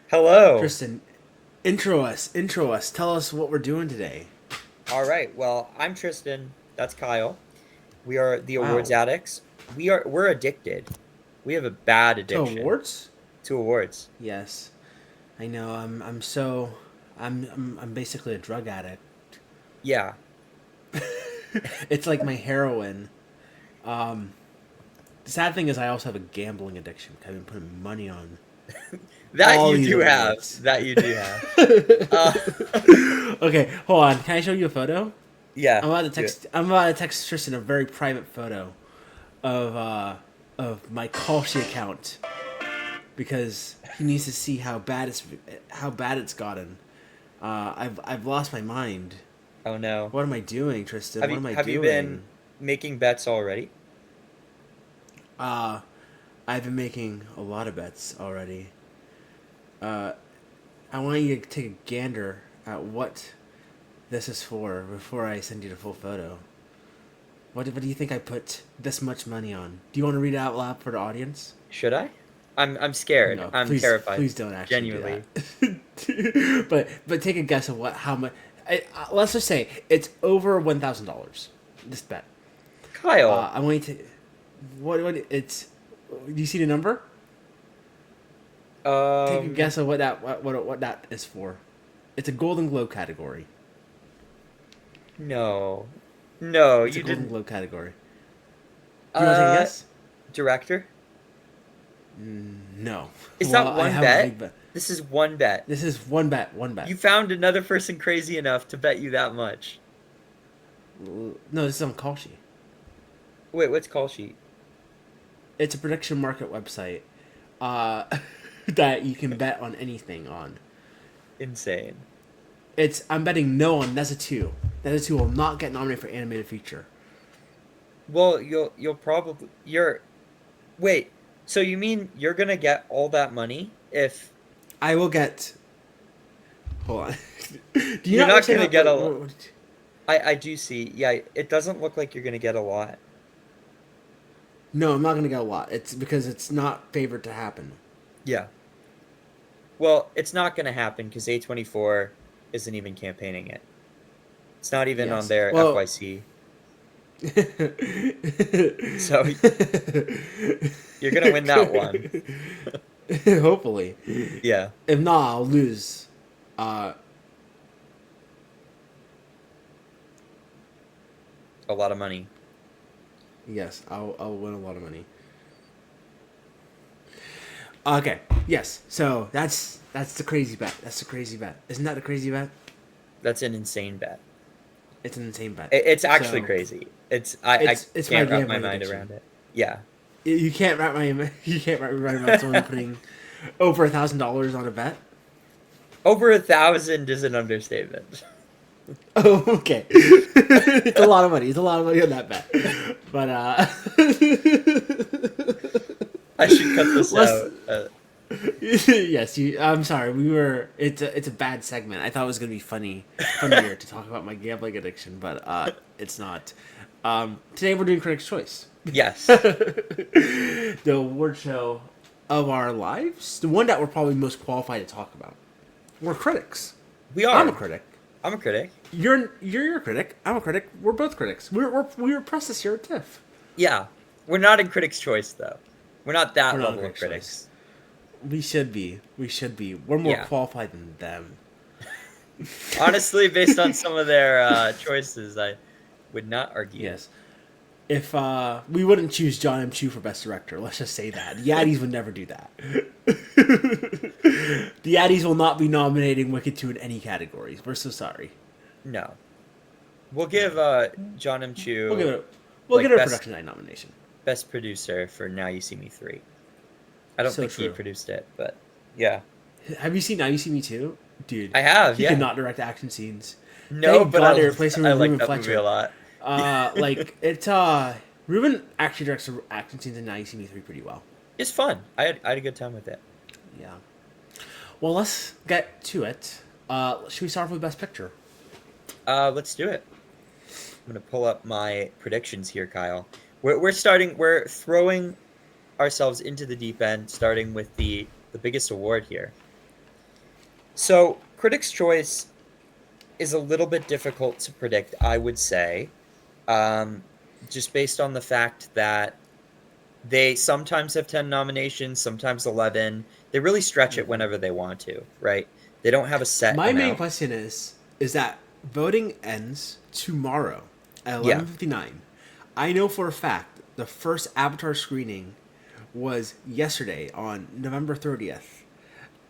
Hello. Tristan, intro us. Tell us what we're doing today. All right. Well, I'm Tristan. That's Kyle. We are the awards Wow. addicts. We're addicted. We have a bad To addiction awards? to awards. Yes. I know. I'm basically a drug addict. Yeah. It's like my heroin. Um, the sad thing is, I also have a gambling addiction. I've been putting money on That all you these do have. awards. That you do have. Uh Okay, hold on. Can I show you a photo? yeah, do it. I'm about to text Tristan a very private photo of uh of my Kalshi account because he needs to see how bad it's gotten. I've lost my mind. Oh no. What am I doing, Tristan? Have What you am I have you been doing? making bets already? Uh, I've been making a lot of bets already. Uh, I want you to take a gander at what this is for before I send you the full photo. What do you think I put this much money on? Do you want to read it out loud for the audience? Should I? I'm scared. No, I'm please, terrified. please don't actually do Genuinely. that. But take a guess of what how much. Let's just say it's over $1,000. This bet. Kyle. I want you to. What it's. Do you see the number? Take a Um guess of what that is for. It's a Golden Globe category. no. No, It's a you Golden didn't. Globe category. Do you want to take a Uh guess? Director? No. Is Well, that I one have a bet? big bet. This is one bet. This is one bet. One bet. You found another person crazy enough to bet you that much. No, this is on Kalshi. Wait, what's call sheet? It's a prediction market website uh, that you can bet on anything on. Insane. It's I'm betting no on Neza 2. Neza 2 will not get nominated for animated feature. Well, you'll probably you're wait. So you mean you're gonna get all that money if I will get. Hold on. Do you you're not not understand gonna how? get a I do see. Yeah, it doesn't look like you're gonna get a lot. No, I'm not gonna get a lot. It's because it's not favored to happen. Yeah. Well, it's not gonna happen because A24 isn't even campaigning it. It's not even on Yes. their Well. FYC. So you're gonna win that one. Hopefully. Yeah. If not, I'll lose. Uh, A lot of money. yes, I'll win a lot of money. Okay. Yes. So that's the crazy bet. That's the crazy bet. Isn't that a crazy bet? That's an insane bet. It's an insane bet. It's actually So crazy. I it's my can't wrap my gambling mind addiction. around it. Yeah. You can't wrap my you can't wrap my mind around someone putting over $1,000 on a bet. Over 1,000 is an understatement. Oh, okay. It's a lot of money. It's a lot of money on that bet. But I should cut this let's out. yes, you. I'm sorry. We were. It's a bad segment. I thought it was gonna be funnier to talk about my gambling addiction, but it's not. Today we're doing Critics' Choice, Yes. the award show of our lives, the one that we're probably most qualified to talk about. We're critics. We I'm a are. critic. I'm a critic. You're a critic. I'm a critic. We're both critics. We were pressed this year at TIFF. Yeah. We're not in Critics' Choice, though. We're not We're that not a level of Critics' critics. Choice. We should be. We should be. We're more Yeah. qualified than them. Honestly, based on some of their choices, I would not argue. Yes. If we wouldn't choose John M. Chu for best director, let's just say that the Addies would never do that. The Addies will not be nominating Wicked 2 in any categories. We're so sorry. No. We'll give John M. We'll give Chu it. We'll like get a production night nomination. best producer for Now You See Me 3. I don't So think he true. produced it, but yeah. Have you seen Now You See Me Too? Dude, I have, he yeah. could not direct action scenes. No, Thank but God they replaced him I with like Ruben that movie a Fletcher. lot. Like it's Ruben actually directs the action scenes in Now You See Me 3 pretty well. It's fun. I had a good time with it. Yeah. Well, let's get to it. Should we start with Best Picture? Let's do it. I'm gonna pull up my predictions here, Kyle. We're throwing ourselves into the deep end, starting with the the biggest award here. So, Critics' Choice is a little bit difficult to predict, I would say, um, just based on the fact that they sometimes have 10 nominations, sometimes 11. They really stretch it Mm-hmm. whenever they want to, right? They don't have a set My main amount. question is that voting ends tomorrow at Yeah. 11:59. I know for a fact the first Avatar screening was yesterday on November 30th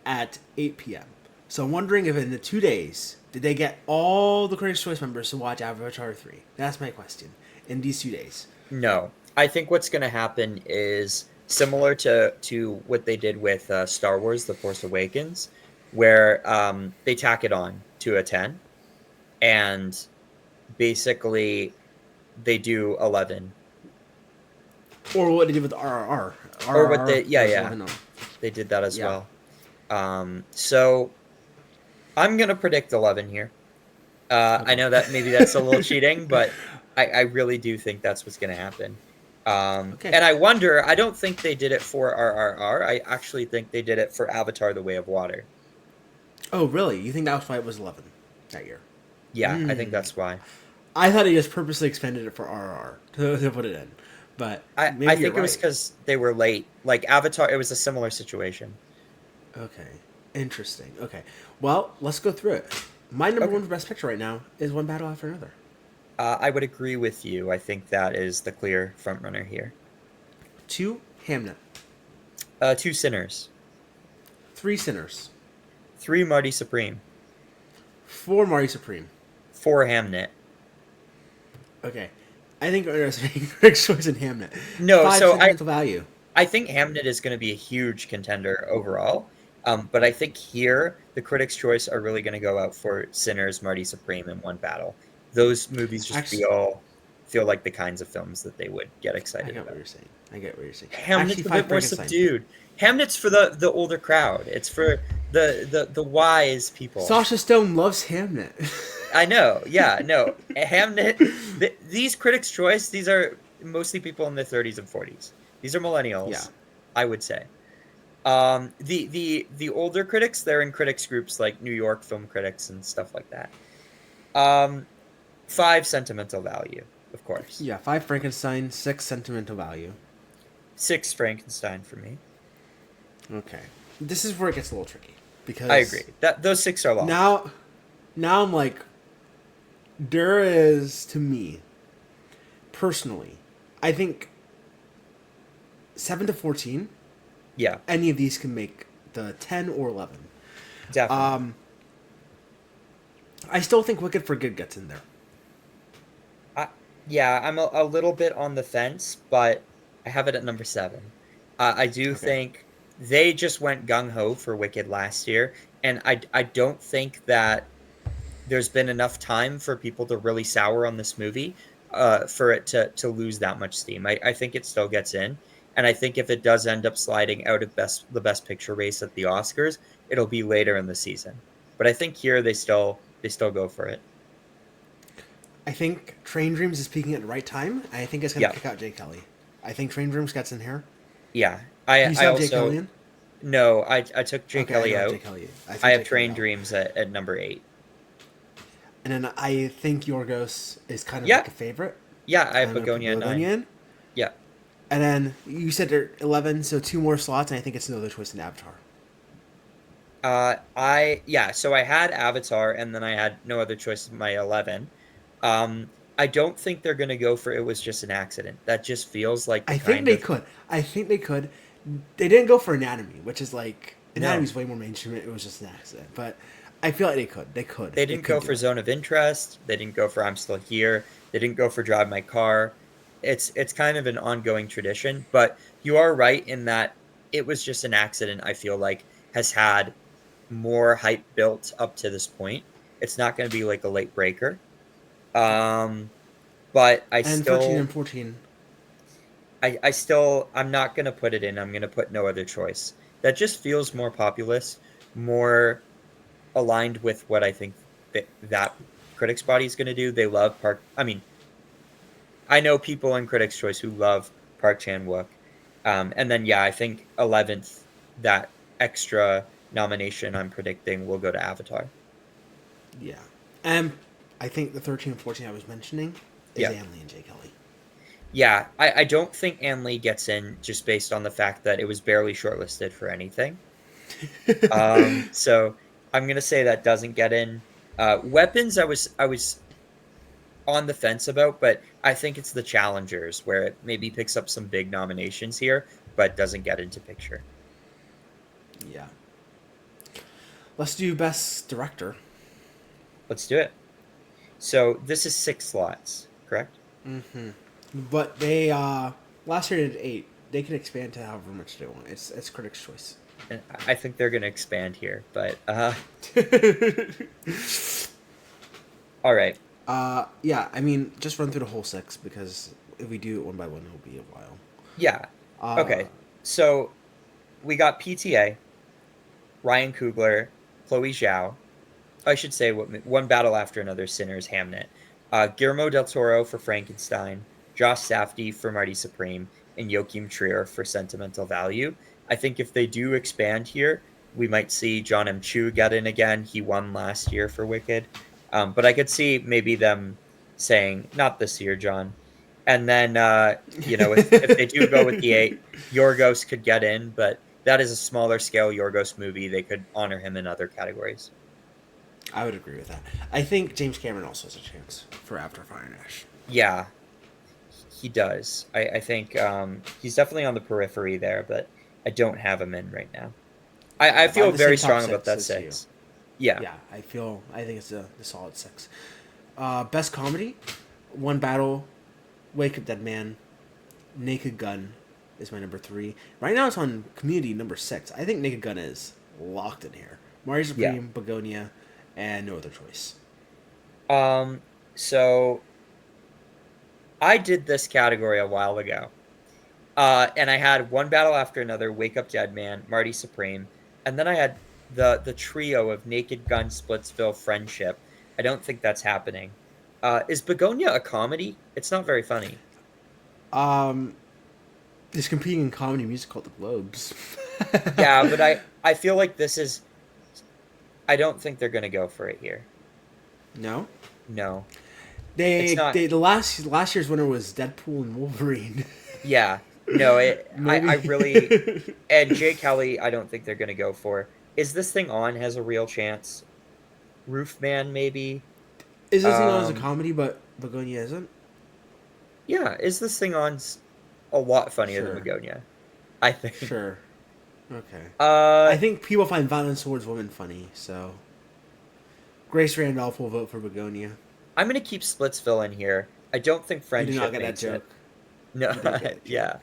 at 8 p.m. So I'm wondering if in the 2 days did they get all the Critics' Choice members to watch Avatar 3? That's my question. In these 2 days. No. I think what's going to happen is similar to what they did with Star Wars: The Force Awakens, where they tack it on to a 10, and basically they do 11. Or what they did with RRR. Or what RRR, they, yeah, there was yeah, 11 they did that as Yeah. well. So I'm gonna predict 11 here. I Okay. know that maybe that's a little cheating, but I really do think that's what's gonna happen. Okay. And I wonder. I don't think they did it for RRR. I actually think they did it for Avatar: The Way of Water. Oh, really? You think that was why it was 11 that year? Yeah, I think that's why. I thought he just purposely expanded it for RRR to put it in. But I maybe you're think it was right. because they were late. Like Avatar, it was a similar situation. Okay. Interesting. Okay. Well, let's go through it. My number Okay. one for Best Picture right now is One Battle After Another. I would agree with you. I think that is the clear front runner here. Two, Hamnet. Two Sinners. Three, Sinners. Three Marty Supreme. Four, Marty Supreme. Four Hamnet. Okay. I think we're underestimating Critics' Choice in Hamnet. No, Five, so Sentimental Value. I think Hamnet is going to be a huge contender overall. But I think here the Critics' Choice are really going to go out for Sinners, Marty Supreme, and One Battle. Those movies just Actually, feel like the kinds of films that they would get I excited get what about. you're saying. I get what you're saying. Actually, Hamnet's a five, bit more Frankenstein. subdued. Hamnet's for the older crowd. It's for the wise people. Sasha Stone loves Hamnet. I know. Yeah, no. Hamnet. These Critics' Choice. These are mostly people in their 30s and 40s. These are Yeah. millennials, I would say. The older critics, they're in critics groups like New York Film Critics and stuff like that. Um, Five Sentimental Value, of course. Yeah, five, Frankenstein. Six, Sentimental Value. Six Frankenstein for me. Okay. This is where it gets a little tricky. I Because agree. That those six are locked. now I'm like, there is, to me, personally, I think 7 to 14, Yeah, any of these can make the 10 or 11. definitely. Um, I still think Wicked for Good gets in there. I, yeah, I'm a little bit on the fence, but I have it at number seven. I do Okay. think they just went gung ho for Wicked last year, and I don't think that there's been enough time for people to really sour on this movie for it to lose that much steam. I think it still gets in, and I think if it does end up sliding out of the best picture race at the Oscars, it'll be later in the season. But I think here they still go for it. I think Train Dreams is peaking at the right time. I think it's going to Yeah, kick out Jay Kelly. I think Train Dreams gets in here. yeah. Do you I still have Jay Kelly also in? no. I took Jay Okay, I Kelly don't have Jay out. Kelly. I I took have Jay Kelly Train out. Dreams at number eight. And then I think Yorgos is kind of Yeah, like a favorite. yeah. I have I'm going to put Begonia at nine. Begonia in. Yeah. And then you said there are 11, so two more slots, and I think it's another choice in Avatar. So I had Avatar, and then I had no other choice in my 11. I don't think they're gonna go for it was just an accident. That just feels like the I think kind they of could. I think they could. They didn't go for Anatomy, which is like no. Anatomy's way more mainstream. It was just an accident, but I feel like they could. They could. They They didn't could go do for it. Zone of Interest. They didn't go for I'm Still Here. They didn't go for Drive My Car. It's kind of an ongoing tradition, but you are right in that it was just an accident. I feel like has had more hype built up to this point. It's not going to be like a late breaker. Um, but And 13 and 14. I'm not gonna put it in. I'm gonna put no other choice. That just feels more populist, more aligned with what I think that critics body is gonna do. They love Park. I mean, I know people in Critics Choice who love Park Chan Wook, and then yeah, I think 11th that extra nomination I'm predicting will go to Avatar. Yeah. And I think the 13 and 14 I was mentioning is Yeah. Anley and Jay Kelly. Yeah, I don't think Anne Lee gets in just based on the fact that it was barely shortlisted for anything. So I'm gonna say that doesn't get in. Weapons, I was on the fence about, but I think it's the challengers where it maybe picks up some big nominations here, but doesn't get into picture. Yeah. Let's do Best Director. Let's do it. So this is 6 slots, correct? But they last year did 8. They can expand to however much they want. It's critics' choice. And I think they're gonna expand here, but all right. Yeah, I mean, just run through the whole 6 because if we do it one by one, it'll be a while. Yeah. Uh, Okay. So we got PTA, Ryan Coogler, Chloe Zhao. I should say One Battle After Another, Sinners, Hamnet. Guillermo del Toro for Frankenstein, Josh Safdie for Marty Supreme, and Joachim Trier for Sentimental Value. I think if they do expand here, we might see John M. Chu get in again. He won last year for Wicked. But I could see maybe them saying, not this year, John. And then, if they do go with the 8, Yorgos could get in, but that is a smaller scale Yorgos movie. They could honor him in other categories. I would agree with that. I think James Cameron also has a chance for After Fire and Ash. Yeah, he does. I think he's definitely on the periphery there, but I don't have him in right now. I Yeah, if I feel have the same very top strong about 6 that as you. 6. Yeah. Yeah, I think it's a solid 6. Best Comedy, One Battle, Wake Up Dead Man, Naked Gun is my number 3. Right now it's on Community number 6. I think Naked Gun is locked in here. Mario Yeah. Supreme, Begonia, and No Other Choice. So I did this category a while ago. And I had One Battle After Another, Wake Up Dead Man, Marty Supreme, and then I had the trio of Naked Gun, Splitsville, Friendship. I don't think that's happening. Is Begonia a comedy? It's not very funny. Um, is competing in comedy music called The Globes. Yeah, but I feel like this is. I don't think they're gonna go for it here. No, No, it's they not. they the last year's winner was Deadpool and Wolverine. Yeah, no. I really Maybe. and Jay Kelly. I don't think they're gonna go for. Is this thing on? Has a real chance. Roofman maybe. Is this thing on as a Um, comedy, but Begonia isn't? yeah. Is this thing on? A lot funnier than Sure, Begonia, I think. sure. Okay. Uh, I think people find violence towards women funny, so Grace Randolph will vote for Begonia. I'm gonna keep Splitsville in here. I don't think You did not Friendship get that makes it. joke. No, You didn't get that joke. yeah.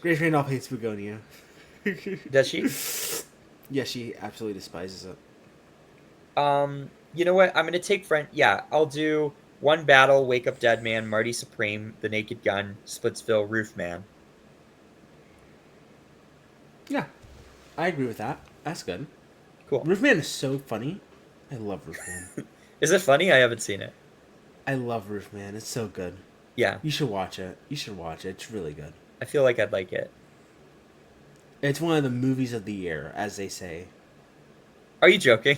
Grace Randolph hates Begonia. Does she? Yeah, she absolutely despises it. You know what? I'm gonna take Friend. Yeah, I'll do One Battle, Wake Up Dead Man, Marty Supreme, The Naked Gun, Splitsville, Roofman. Yeah, I agree with that. That's good. Cool. Roofman is so funny. I love Roofman. Is it funny? I haven't seen it. I love Roofman. It's so good. Yeah, You should watch it. You should watch it. It's really good. I feel like I'd like it. It's one of the movies of the year, as they say. Are you joking?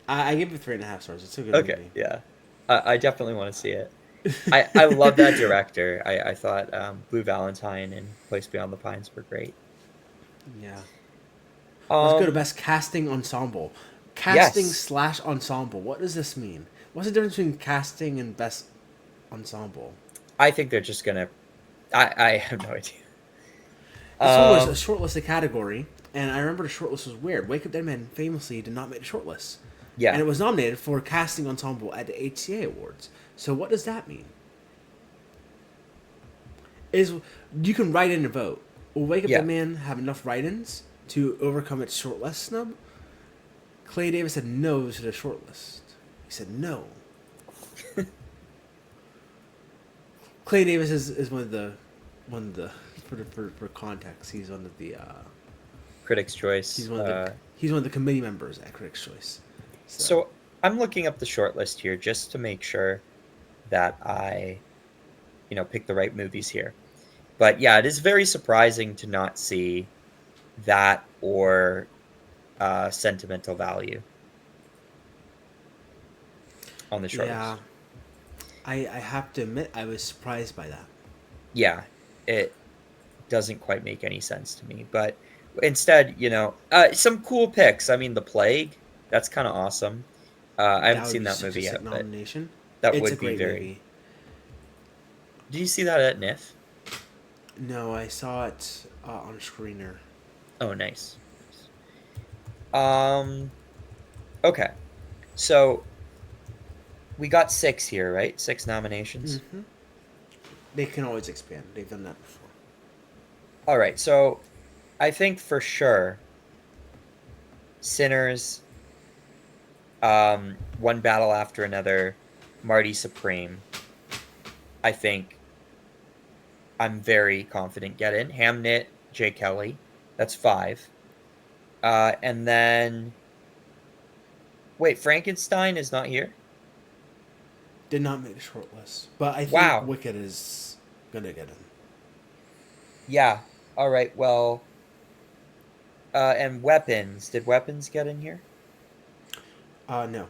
I give it 3.5 stars. It's a good Okay, movie. yeah. I definitely want to see it. I love that director. I thought Blue Valentine and Place Beyond the Pines were great. Yeah. Let's go to Um, best casting ensemble. Casting yes, slash ensemble. What does this mean? What's the difference between casting and best ensemble? I think they're just gonna. I have no idea. This one was a Um, shortlisted category, and I remember the shortlist was weird. Wake Up Dead Man famously did not make the shortlist. And yeah, it was nominated for casting ensemble at the HCA Awards. So what does that mean? Is you can write in and vote. Will Wake Up yeah. Dead Man have enough write-ins to overcome its shortlist snub? Clay Davis said no to the shortlist. He said no. Clay Davis is one of the for context. He's one of the Critics' Choice. he's one of the committee members at Critics' Choice. So So I'm looking up the short list here just to make sure that I, pick the right movies here. But yeah, it is very surprising to not see that or sentimental value on the Yeah, shortlist. I have to admit I was surprised by that. Yeah, it doesn't quite make any sense to me. But instead, some cool picks. I mean, The Plague, that's kind of awesome. I That haven't would seen be that such a movie sick yet, but nomination. that It's a would be great very. movie. Did you see that at NIF? No, I saw it on a screener. Oh, nice. Um, okay. So we got six here, right? Six nominations. Hmm. They can always expand. They've done that before. All right. So I think for sure, Sinners, One Battle After Another, Marty Supreme. I think I'm very confident get in. Hamnet, J. Kelly. That's five. And then wait, Frankenstein is not here. Did not make the short list, but I think Wow. Wicked is gonna get in. Yeah. All right. Well, and weapons. Did weapons get in here? No.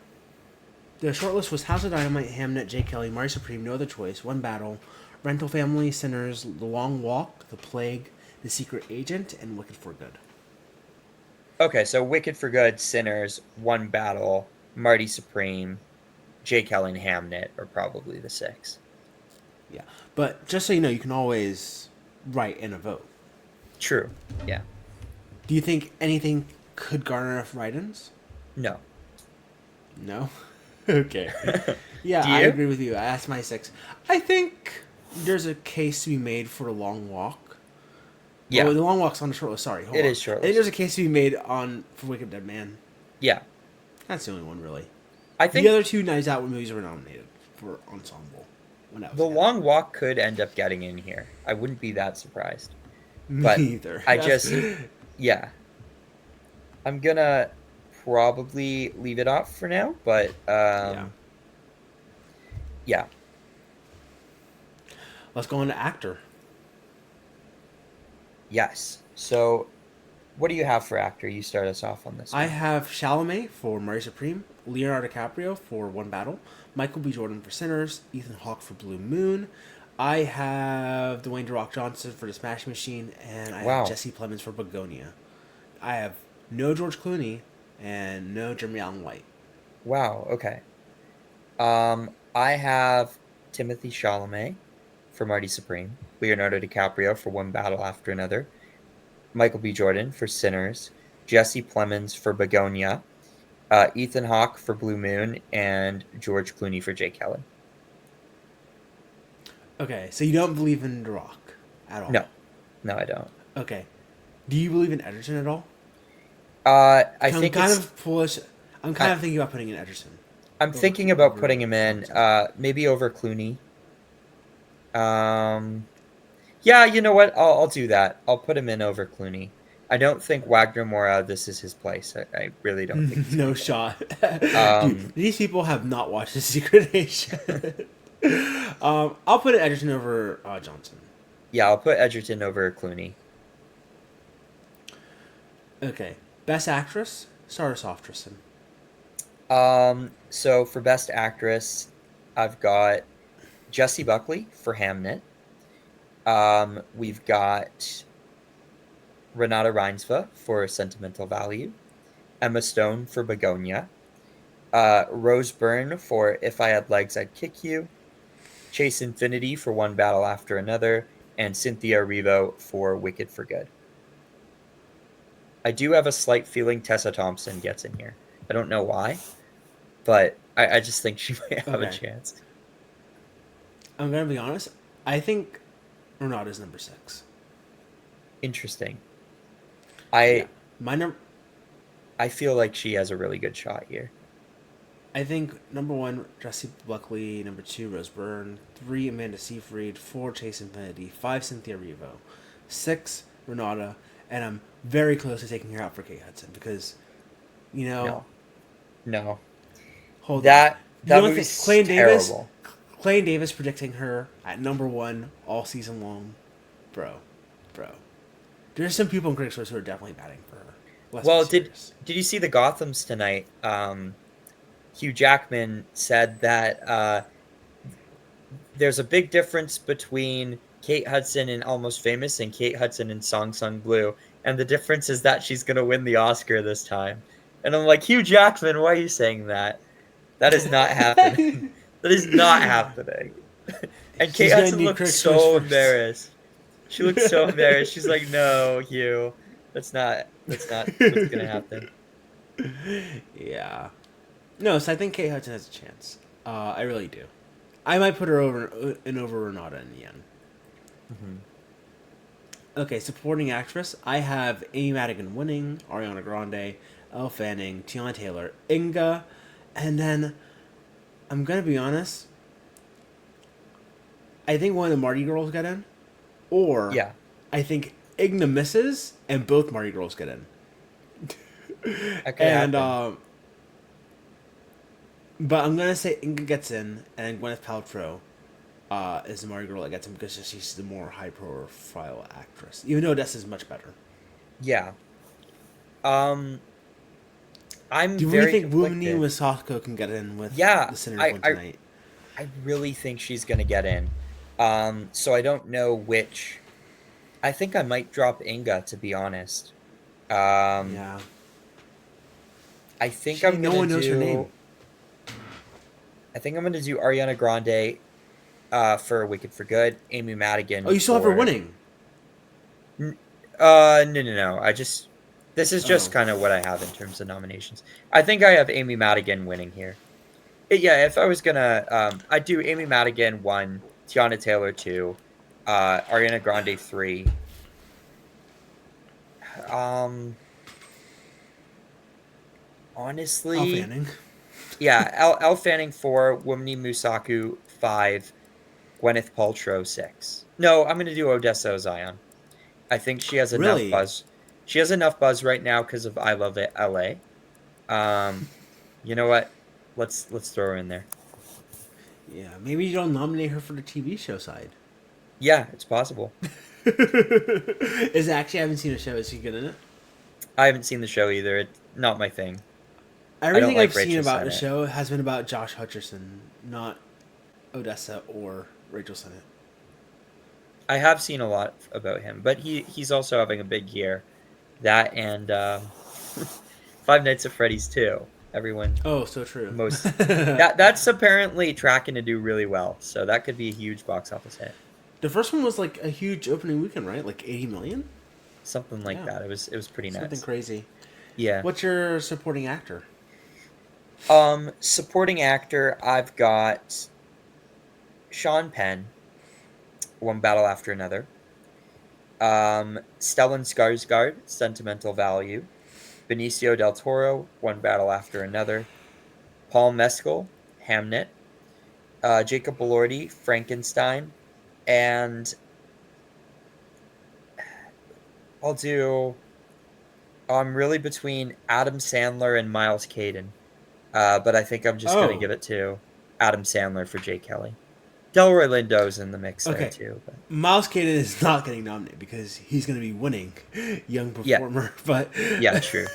The shortlist was House of Dynamite, Hamnet, J. Kelly, Mari Supreme, No Other Choice, One Battle, Rental Family, Sinners, The Long Walk, The Plague, The Secret Agent, and Wicked for Good. Okay, so Wicked for Good, Sinners, One Battle, Marty Supreme, J. Kelly, and Hamnet are probably the six. Yeah. But just so you know, you can always write in a vote. True. Yeah. Do you think anything could garner enough write ins? No. No? Okay. Yeah, Do I you? agree with you. I asked my six. I think there's a case to be made for a long walk. Yeah, Well, the long walk's on the short list. Sorry, hold it on. is I think shortlist. there's a case to be made on for Wicked Dead Man. Yeah. That's the only one, really. I The think other two Knives Out movies were nominated for ensemble when I was The a kid. Long Walk could end up getting in here. I wouldn't be that surprised. Me But either. I That's, just, yeah, I'm gonna probably leave it off for now. But yeah. yeah, Let's go on to actor. yes. So, what do you have for actor? You start us off on this I one. have Chalamet for Murray Supreme, Leonardo DiCaprio for One Battle, Michael B. Jordan for Sinners, Ethan Hawke for Blue Moon. I have Dwayne The Rock Johnson for The Smash Machine, and I have Wow. Jesse Plemons for Begonia. I have no George Clooney and no Jeremy Allen White. Wow. Okay. I have Timothy Chalamet for Marty Supreme, Leonardo DiCaprio for One Battle After Another, Michael B. Jordan for Sinners, Jesse Plemons for Begonia, Ethan Hawke for Blue Moon, and George Clooney for Jake Kelly. Okay, so you don't believe in The Rock at all. No, no, I don't. Okay. Do you believe in Edgerton at all? I I'm think kind it's. of foolish. I'm kind I, of thinking about putting in Edgerton I'm over thinking about over putting him in, Johnson. maybe over Clooney. Um, yeah, you know what? I'll do that. I'll put him in over Clooney. I don't think Wagner Mora. This is his place. I really don't think he's No gonna get shot. it. Dude, these people have not watched The Secret Agent. I'll put it Edgerton over Johnson. Yeah, I'll put Edgerton over Clooney. Okay. Best actress? Start us off, Tristan. So for Best Actress, I've got Jessie Buckley for Hamnet. We've got Renata Reinsva for Sentimental Value, Emma Stone for Begonia, Rose Byrne for If I Had Legs, I'd Kick You, Chase Infinity for One Battle After Another, and Cynthia Erivo for Wicked for Good. I do have a slight feeling Tessa Thompson gets in here. I don't know why, but I just think she might have a Okay. chance. I'm going to be honest. I think Renata's number 6. Interesting. Yeah. I My number. I feel like she has a really good shot here. I think number 1, Jessie Buckley. Number 2, Rose Byrne. 3, Amanda Seyfried. 4, Chase Infinity. 5, Cynthia Erivo. 6, Renata. And I'm very close to taking her out for Kate Hudson because, you know, No, no, hold on. that The only thing, movie's terrible. Clay and Davis predicting her at number 1 all season long, bro. There's some people in critics' choice who are definitely batting for her. Let's be Well, did serious. did you see the Gothams tonight? Hugh Jackman said that there's a big difference between Kate Hudson in Almost Famous and Kate Hudson in Song Sung Blue, and the difference is that she's gonna win the Oscar this time. And I'm like, Hugh Jackman, why are you saying that? That is not happening. That is not happening. And Kate She's gonna Hudson need looked critics' choice so first. embarrassed. She looked so embarrassed. She's like, "No, Hugh, that's not what's gonna happen." Yeah. No, so I think Kate Hudson has a chance. I really do. I might put her over Renata in the end. Mhm. Okay, supporting actress. I have Amy Madigan winning, Ariana Grande, Elle Fanning, Tiana Taylor, Inga, and then I'm gonna be honest. I think one of the Marty girls get in, or Yeah. I think Igna misses and both Marty girls get in. That could And happen. but I'm gonna say Inga gets in, and Gwyneth Paltrow is the Marty girl that gets in because she's the more high profile actress. Even though Odessa's much better. Yeah. Um, I'm Do we very think Wumni conflicted. Wasako can get in with Yeah, the Sinners I one I tonight? I really think she's gonna get in. So I don't know which. I think I might drop Inga, to be honest. Um, Yeah. I think She I'm no gonna one knows her do. name. I think I'm gonna do Ariana Grande for Wicked for Good, Amy Oh, Madigan you still have her for. winning. N- no, no, no. This is just Oh. kind of what I have in terms of nominations. I think I have Amy Madigan winning here. Yeah, if I was gonna, I'd do Amy Madigan 1, Tiana Taylor 2, Ariana Grande 3. Um, Elle honestly, Fanning. yeah, Elle Fanning 4, Wumni Musaku 5, Gwyneth Paltrow 6. No, I'm gonna do Odessa Zion. I think she has enough Really? buzz. She has enough buzz right now because of I Love It LA. Um, you know what? Let's throw her in there. Yeah. Maybe you don't nominate her for the TV show side. Yeah, it's possible. Is it actually? I haven't seen a show. Is she good in it? I haven't seen the show either. It's not my thing. I don't Everything I've like seen Rachel about the Sennett. show has been about Josh Hutcherson, not Odessa or Rachel Sennett. I have seen a lot about him, but he's also having a big year. That and Five Nights at Freddy's too. Everyone Oh, so true. most that's apparently tracking to do really well. So that could be a huge box office hit. The first one was like a huge opening weekend, right? Like 80 million? Something like Yeah. that. It was pretty Something nuts. crazy. Yeah. What's your supporting actor? Supporting actor, I've got Sean Penn, One Battle After Another. Stellan Skarsgård, Sentimental Value. Benicio del Toro, One Battle After Another. Paul Mescal, Hamnet. Jacob Elordi, Frankenstein. And I'll do. I'm really between Adam Sandler and Miles Caden. But I think I'm just going to Oh, give it to Adam Sandler for Jake Kelly. Delroy Lindo's in the mix there okay. too. But Miles Caden is not getting nominated because he's going to be winning Young yeah, Performer. But yeah, true.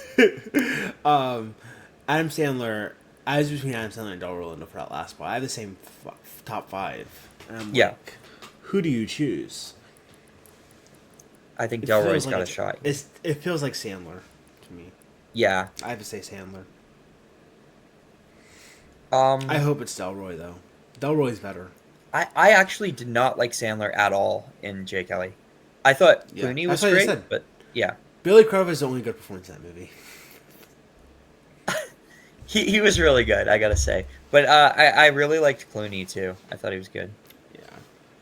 Adam Sandler, I was between Adam Sandler and Delroy Lindo for that last spot. I have the same top five. And I'm Yeah, like, who do you choose? I think It feels Delroy's like got a shot here. it feels like Sandler to me. Yeah. I have to say Sandler. I Um, hope it's Delroy though. Delroy's better. I actually did not like Sandler at all in Jay Kelly. I thought Yeah, Clooney that's was what I great, said. but yeah, Billy Crowder is the only good performance in that movie. he was really good, I gotta say. But I really liked Clooney too. I thought he was good.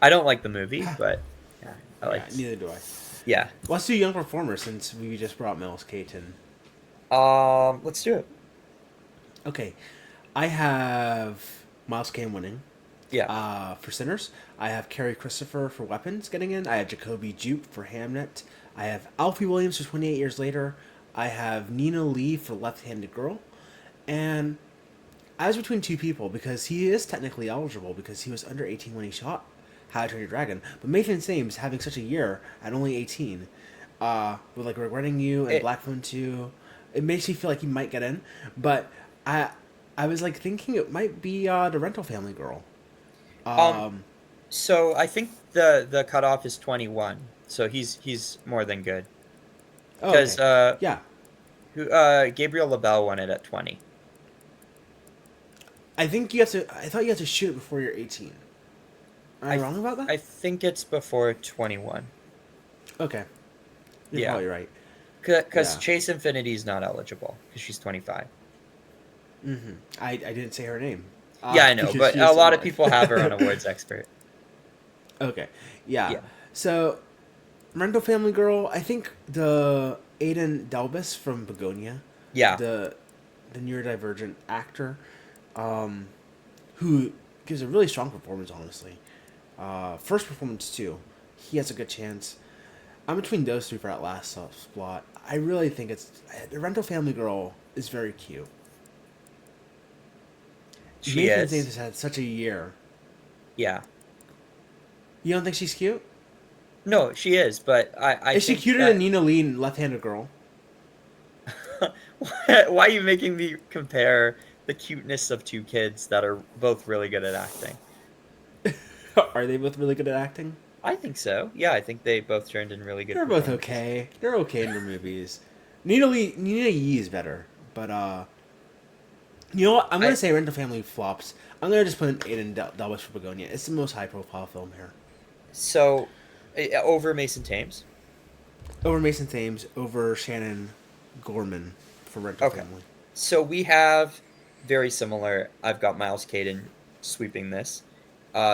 I don't like the movie, but yeah, I Yeah, liked. neither do I. Yeah. Let's do young performers since we just brought Miles Caton. Let's do it. Okay, I have Miles Caton winning. Yeah. For Sinners, I have Carrie Christopher for Weapons getting in. I have Jacoby Jupe for Hamnet. I have Alfie Williams for 28 Years Later. I have Nina Lee for Left Handed Girl. And I was between two people because he is technically eligible because he was under 18 when he shot How to Train Your Dragon. But Nathan Sames having such a year at only 18 with like Regretting You and It Black Phone 2. It makes me feel like he might get in, but I I was like thinking it might be the Rental Family Girl. um Um, so I think the cutoff is 21. So he's more than good. oh, Because okay, yeah. who Gabriel LaBelle won it at 20. I think you have to. I thought you had to shoot it before you're 18. Am I I wrong th- about that? I think it's before 21. Okay, you're Yeah. probably right. Cuz Yeah. Chase Infinity is not eligible cuz she's 25. I didn't say her name. Yeah, I know, Because but she a is lot of 25. people have her on Awards Expert. Okay. Yeah. Yeah. So, Rental Family Girl, I think the Aiden Delbus from Begonia, Yeah. the neurodivergent actor, who gives a really strong performance, honestly. First performance, too. He has a good chance. I'm between those three for that last spot. I really think it's. The Rental Family Girl is very cute. She Mason Thames is. has had such a year. Yeah. You don't think she's cute? No, she is, but I Is she think cuter than that Nina Lee in Left Handed Girl? why are you making me compare the cuteness of two kids that are both really good at acting? Are they both really good at acting? I think so. Yeah, I think they both turned in really good They're both performances. okay. They're okay in their movies. Nina Yee is better, but you know what? I'm gonna I say Rent a Family flops. I'm gonna just put in Aiden Dallas for Begonia. It's the most high profile film here. so over Mason Thames. Over Mason Thames, over Shannon Gorman for Rent a Okay. Family. So we have very similar. I've got Miles Caden sweeping this.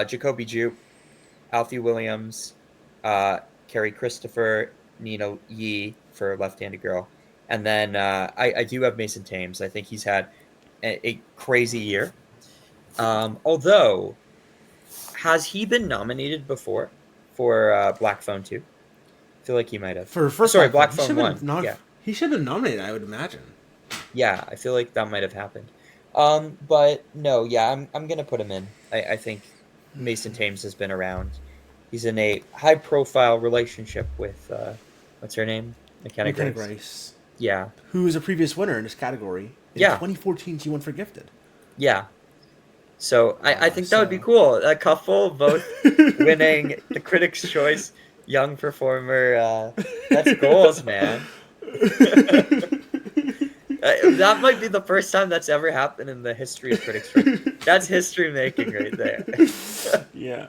Jacoby Jupe, Alfie Williams, uh, Carrie Christopher, Nina Yee for Left Handed Girl. And then I do have Mason Thames. I think he's had a crazy year. Although, has he been nominated before for Black Phone 2? I feel like he might have. For first Sorry, Black Phone, Black he Phone should have 1. been not. Yeah. He should have been nominated. I would imagine. Yeah, I feel like that might have happened. But no, yeah, I'm gonna put him in. I think Mason Thames has been around. He's in a high profile relationship with what's her name? McKenna McKenna Grace. Grace, Yeah. who is a previous winner in this category. In Yeah. 2014, she won for Gifted. Yeah. So I think that would be So cool. A couple both winning the Critics' Choice Young Performer. That's goals, man. That might be the first time that's ever happened in the history of Critics' Choice. That's history making right there. yeah.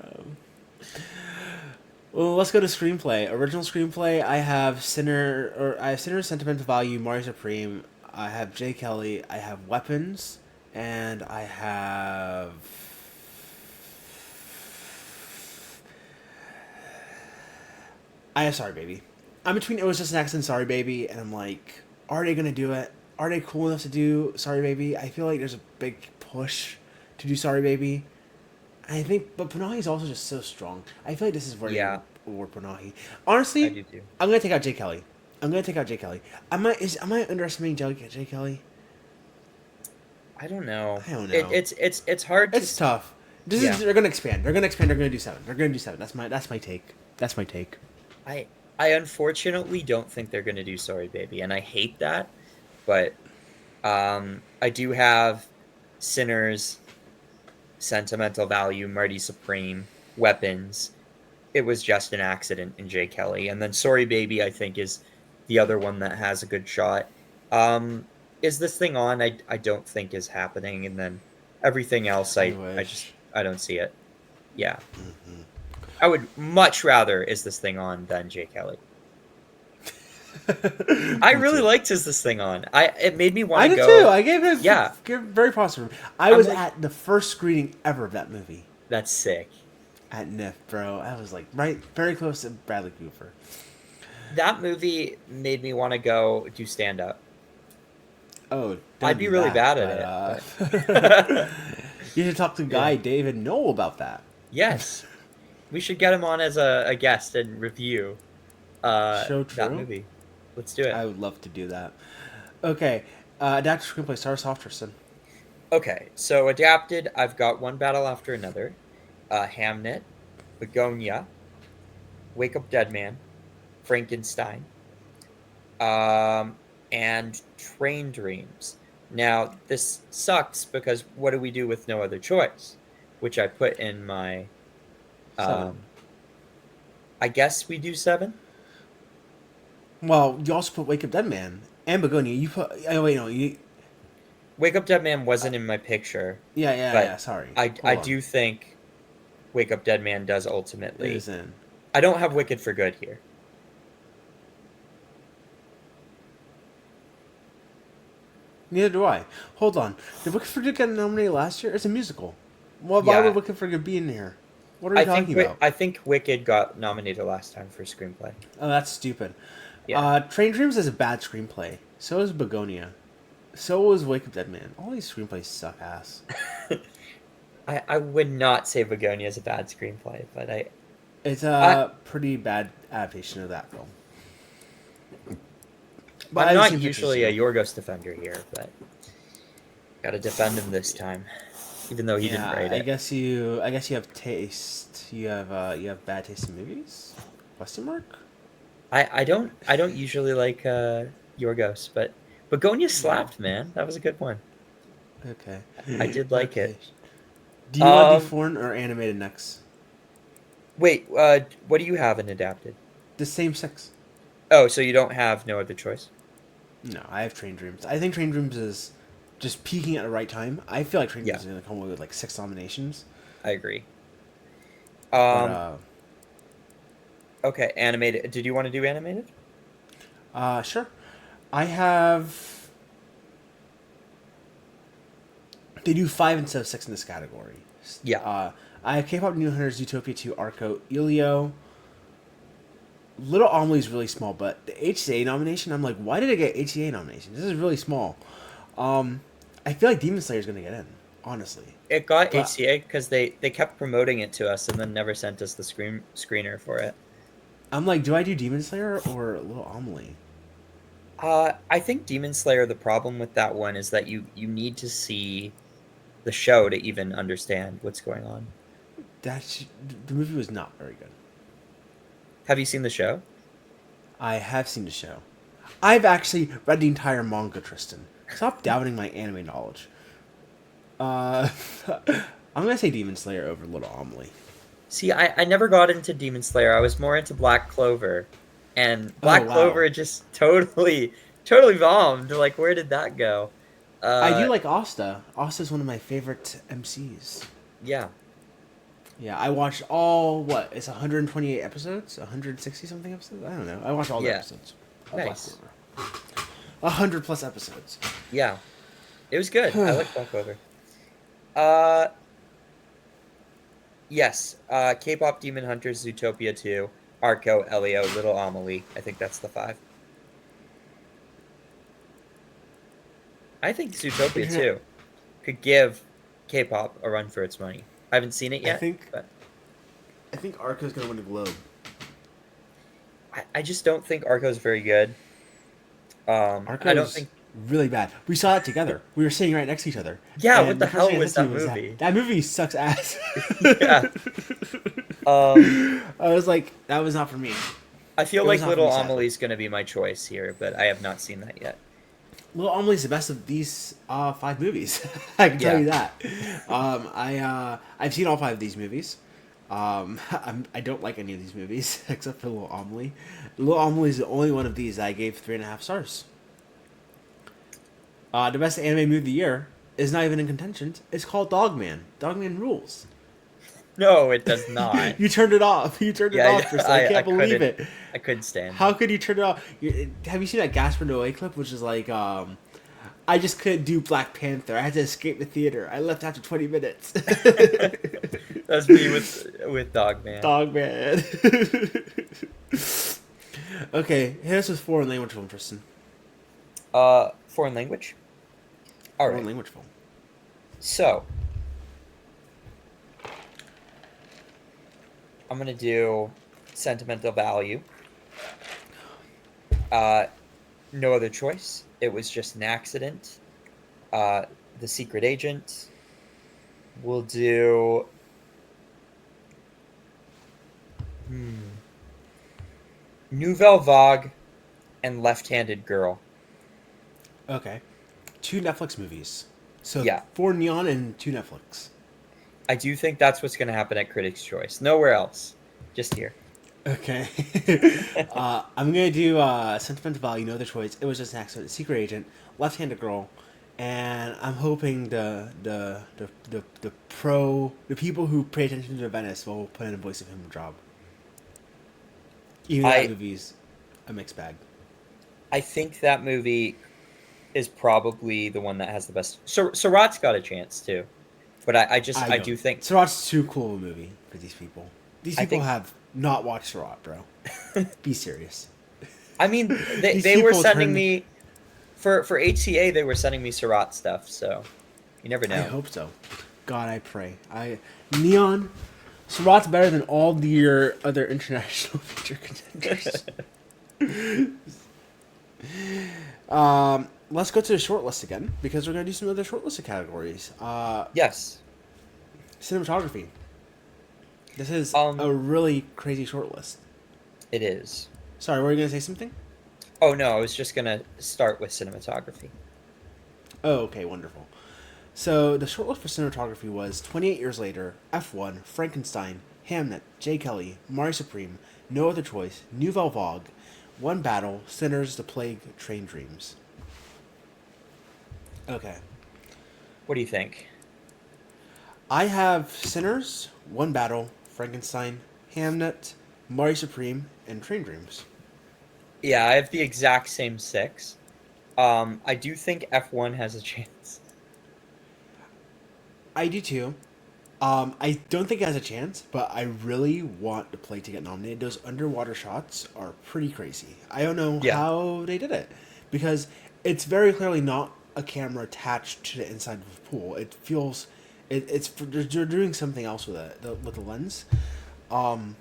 Well, let's go to screenplay. Original screenplay. I have Sinner, Sentimental Value, Mario Supreme. I have Jay Kelly. I have Weapons, and I have Sorry Baby. I'm between It Was Just an Accident, Sorry Baby, and I'm like, are they gonna do it? Are they cool enough to do Sorry Baby? I feel like there's a big push to do Sorry Baby. I think, but Panahi is also just so strong. I feel like this is where they Yeah, award Panahi. I Honestly, do too. I'm gonna take out Jay Kelly. I'm gonna take out Jay Kelly. Am I underestimating Jay Kelly? I don't know. I don't It, know. it's hard to. It's tough. This Yeah, is They're gonna expand. They're gonna expand. They're gonna do seven. They're gonna do seven. That's my take. That's my take. I I unfortunately don't think they're gonna do Sorry Baby, and I hate that. But I do have Sinners, Sentimental Value, Marty Supreme, Weapons. It was just an accident in Jay Kelly, and then Sorry Baby I think is the other one that has a good shot. Um, is this thing on? I don't think is happening, and then everything else I I just wish. I don't see it. Yeah, I would much rather is this thing on than Jay Kelly. I Me really too. liked Is This Thing On. It made me want I to did too. go. I gave it Yeah, very positive. I I'm was like at the first screening ever of that movie that's sick. at NIF, bro. I was like very close to Bradley Cooper. That movie made me want to go do stand up. Oh, I'd don't be do really that. bad at But it, but you should talk to yeah. Guy, Dave, and Noel about that. Yes, we should get him on as a guest and review So that true. movie. Let's do it. I would love to do that. Okay, adapted screenplay. Stars Tristan. Okay, so adapted, I've got One Battle After Another, Hamnet, Begonia, Wake Up Dead Man, Frankenstein, um, and Train Dreams. Now, this sucks because what do we do with No Other Choice? Which I put in my. 7. I guess we do seven. Well, you also put Wake Up Dead Man and Begonia. You put. Oh, wait, no. Wake Up Dead Man wasn't in my picture, Yeah. but Sorry. I Hold on. do think Wake Up Dead Man does It is ultimately. in. I don't have Wicked for Good here. Neither do I. Hold on. Did Wicked for Good get nominated last year? It's a musical. Well, why would Yeah, Wicked for Good be in here? What are we talking about? I think Wicked got nominated last time for screenplay. Oh, that's stupid. Yeah, Train Dreams is a bad screenplay. So is Begonia. So was Wake Up Dead Man. All these screenplays suck ass. I would not say Begonia is a bad screenplay, but It's I a pretty bad adaptation of that film. But I I'm have the not same pictures as usually a you. Yorgos defender here, but got to defend him this time, even though he didn't Yeah, write it. I guess you have taste. You have bad taste in movies? Question mark? I don't usually like Yorgos, but Begonia slapped, man. That was a good one. Okay. I did like Okay. it. Do you want to do Um, foreign or animated next? wait, what do you have in adapted? The same six. Oh, so you don't have No Other Choice? No, I have Train Dreams. I think Train Dreams is just peaking at the right time. I feel like Train Yeah, Dreams is going to come away with like 6 nominations. I agree. But Um, okay, animated. Did you want to do animated? sure. I have. They do 5 instead of 6 in this category. Yeah. Uh, I have K-pop New Hunters, Utopia 2, Arco, Elio. Little Amelie's really small, but the HCA nomination, I'm like, why did it get HCA nomination? This is really small. Um, I feel like Demon Slayer is gonna get in, honestly. It got But HCA because they kept promoting it to us and then never sent us the screener for it. I'm like, do I do Demon Slayer or Little Amelie? I think Demon Slayer. The problem with that one is that you need to see the show to even understand what's going on. The movie was not very good. Have you seen the show? I have seen the show. I've actually read the entire manga, Tristan. Stop doubting my anime knowledge. Uh, I'm gonna say Demon Slayer over Little Amelie. See, I never got into Demon Slayer. I was more into Black Clover, and Oh Black wow, Clover just totally bombed. Like, where did that go? I do Uh, like Asta. Asta's one of my favorite MCs. yeah, Yeah, I watched all what? It's 128 episodes, 160 something episodes. I don't know. I watched all the yeah, episodes of Black nice. Clover. 100 plus episodes. Yeah, it was good. I like Black Clover. Uh, yes. K-pop Demon Hunters, Zootopia 2, Arco, Elio, Little Amelie. I think that's the five. I think Zootopia Internet. 2 could give K-pop a run for its money. I haven't seen it I yet, think but I think Arco's gonna win the Globe. I just don't think Arco's very good. I don't Arco's think. really bad. We saw it together. We were sitting right next to each other, Yeah, what and the the first hell thing I was said to that you was that movie? that movie sucks ass. Yeah. Um, I was like, that was not for me. I feel It was like not for Little me, sadly. Amelie's gonna be my choice here, but I have not seen that yet. Little Amelie's the best of these 5 movies. I can tell Yeah. you that. I've seen all 5 of these movies. I don't like any of these movies except for Little Amelie. Little Amelie is the only one of these I gave 3.5 stars. The best anime movie of the year is not even in contention. It's called Dogman. Dogman rules. No, it does not. You turned it off. You turned it Yeah, off, Tristan. I can't believe it. I couldn't stand How it. could you turn it off? Have you seen that Gasper Noé clip, which is like, I just couldn't do Black Panther. I had to escape the theater. I left after 20 minutes. That's me with Dog Man. Dog man. Okay, hit us with foreign language film, Tristan. Foreign language. All Foreign right. language film. So I'm gonna do sentimental value. Uh, no other choice. It was just an accident. Uh, the Secret Agent. We'll do. Hmm. Nouvelle Vague and Left-Handed Girl. Okay. Two Netflix movies. So Yeah, four Neon and two Netflix. I do think that's what's going to happen at Critics' Choice. Nowhere else, just here. Okay. I'm gonna do Sentimental Value, No Other Choice. It was just an accident. Secret Agent, Left-Handed Girl, and I'm hoping the people who pay attention to Venice will put in a voice of him job. Even though that I movie's a mixed bag. I think that movie is probably the one that has the best. Surratt's got a chance too, but I I don't. do think Sirot's too cool of a movie for these people. These I people think have not watched Sirot, bro. Be serious. I mean These they were people sending turn. me for HCA, they were sending me Surratt stuff, so you never I know. hope so. God, I pray. I Neon. Sirot's better than all the your other international feature contenders. Let's go to the short list again because we're gonna do some other short listed categories. Yes. Cinematography. This is Um a really crazy short list. it is. Sorry, were you gonna say something? Oh no, I was just going to start with cinematography. Oh, okay, wonderful. So the shortlist for cinematography was 28 Years Later, F1, Frankenstein, Hamnet, J. Kelly, Mari Supreme, No Other Choice, Nouvelle Vague, One Battle, Sinners, The Plague, Train Dreams. Okay. What do you think? I have Sinners, One Battle, Frankenstein, Hamnet, Mari Supreme, and Train Dreams. Yeah, I have the exact same 6. I do think F1 has a chance. I do too. I don't think it has a chance, but I really want the play to get nominated. Those underwater shots are pretty crazy. I don't know Yeah. how they did it because it's very clearly not a camera attached to the inside of the pool. It feels they're doing something else with it with the lens. Um,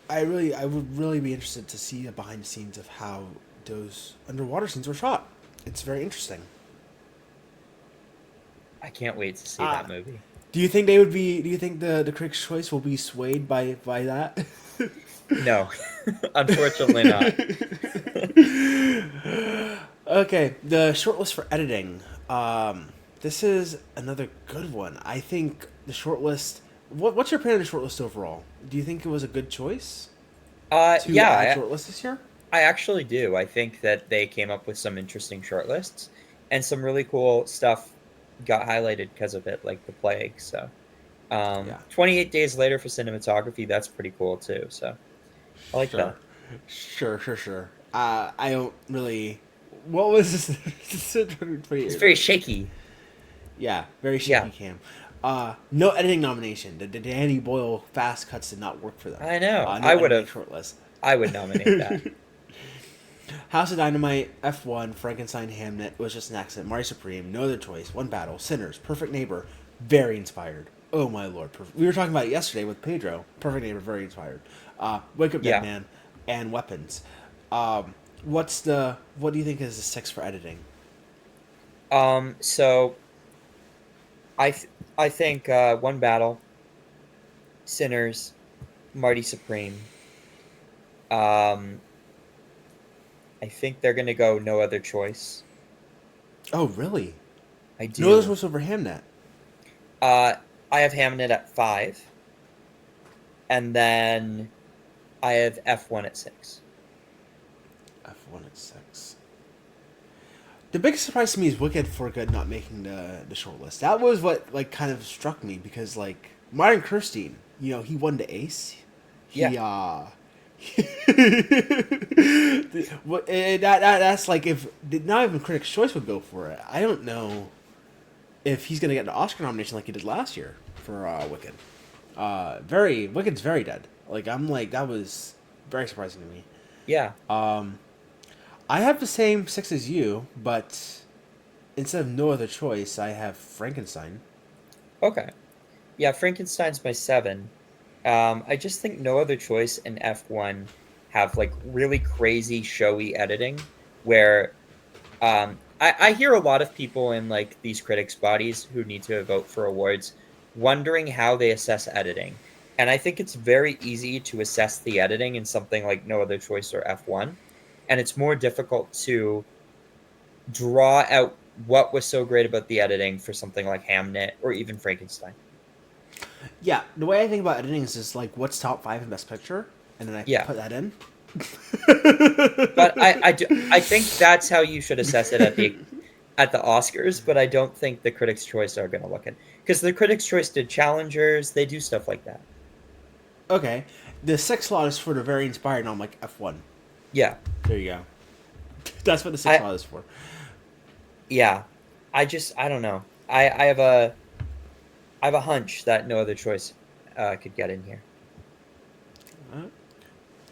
I would really be interested to see the behind the scenes of how those underwater scenes were shot. It's very interesting. I can't wait to see Uh, that movie. do you think they would be? Do you think the critics' choice will be swayed by that? No. Unfortunately not. Okay, the shortlist for editing. This is another good one. I think the shortlist. What's your opinion of the shortlist overall? Do you think it was a good choice to add Yeah, shortlist this year? I actually do. I think that they came up with some interesting shortlists and some really cool stuff got highlighted because of it, like the plague. So, Yeah, 28 days later for cinematography, that's pretty cool too. So, I like sure, that. sure. I don't really. What was this? 28 It's years very later. shaky. Yeah, very Yeah, shaky cam. No editing nomination. The Danny Boyle fast cuts did not work for them. I know. No editing shortlist. I would nominate that. House of Dynamite, F1, Frankenstein, Hamnet was just an accident. Mari Supreme, No Other Choice, One Battle, Sinners, Perfect Neighbor, very inspired. Oh my lord. We were talking about it yesterday with Pedro. Perfect Neighbor, very inspired. Wake Up Dead Yeah. Man, and Weapons. What do you think is the six for editing? So I think One Battle, Sinners, Marty Supreme. Um, I think they're gonna go No Other Choice. Oh, really? I No Other do. Choice over Hamnet. Uh, I have Hamnet at 5, and then I have F1 at 6. F1 at six. The biggest surprise to me is Wicked for Good not making the short list. That was what like kind of struck me because like Martin Kirstein, he won the Ace. Yeah, He that's like if not even Critics' Choice would go for it. I don't know if he's gonna get an Oscar nomination like he did last year for Wicked. Very Wicked's very dead. Like I'm like that was very surprising to me. yeah. I have the same six as you, but instead of No Other Choice, I have Frankenstein. Okay. Yeah, Frankenstein's my 7. I just think No Other Choice and F1 have like really crazy showy editing where I hear a lot of people in like these critics bodies who need to vote for awards wondering how they assess editing. And I think it's very easy to assess the editing in something like No Other Choice or F1. and it's more difficult to draw out what was so great about the editing for something like Hamnet or even Frankenstein. Yeah, the way I think about editing is just like what's top five in Best Picture, and then I Yeah, put that in. but I think that's how you should assess it at the Oscars. But I don't think the Critics' Choice are going to look at, because the Critics' Choice did challengers. They do stuff like that. Okay, the sixth slot is for the very inspired. And I'm like F1. Yeah, There you go. That's what the sixth I slot is for. yeah, I don't know. I have a hunch that No Other Choice could get in here.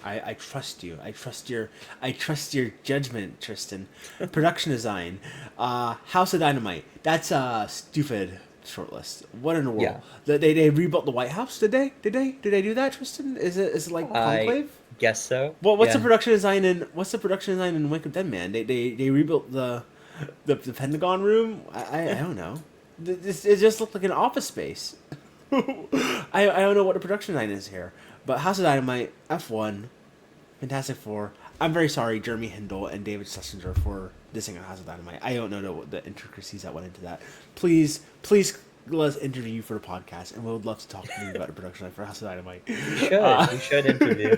I trust you. I trust your judgment, Tristan. Production design. House of Dynamite. That's a stupid shortlist. What in the world? Yeah, They rebuilt the White House? Did they do that, Tristan? Is it like I Conclave? guess so. What's the Yeah. production design in Wake of Dead Man? They rebuilt the Pentagon room. I don't know. It just looked like an office space. I don't know what the production design is here, but House of Dynamite, F1, Fantastic Four. I'm very sorry, Jeremy Hindle and David Schlesinger, for dissing on House of Dynamite. I don't know the intricacies that went into that. Please let us interview you for the podcast, and we would love to talk to you about the production design for House of Dynamite. We should. We should interview.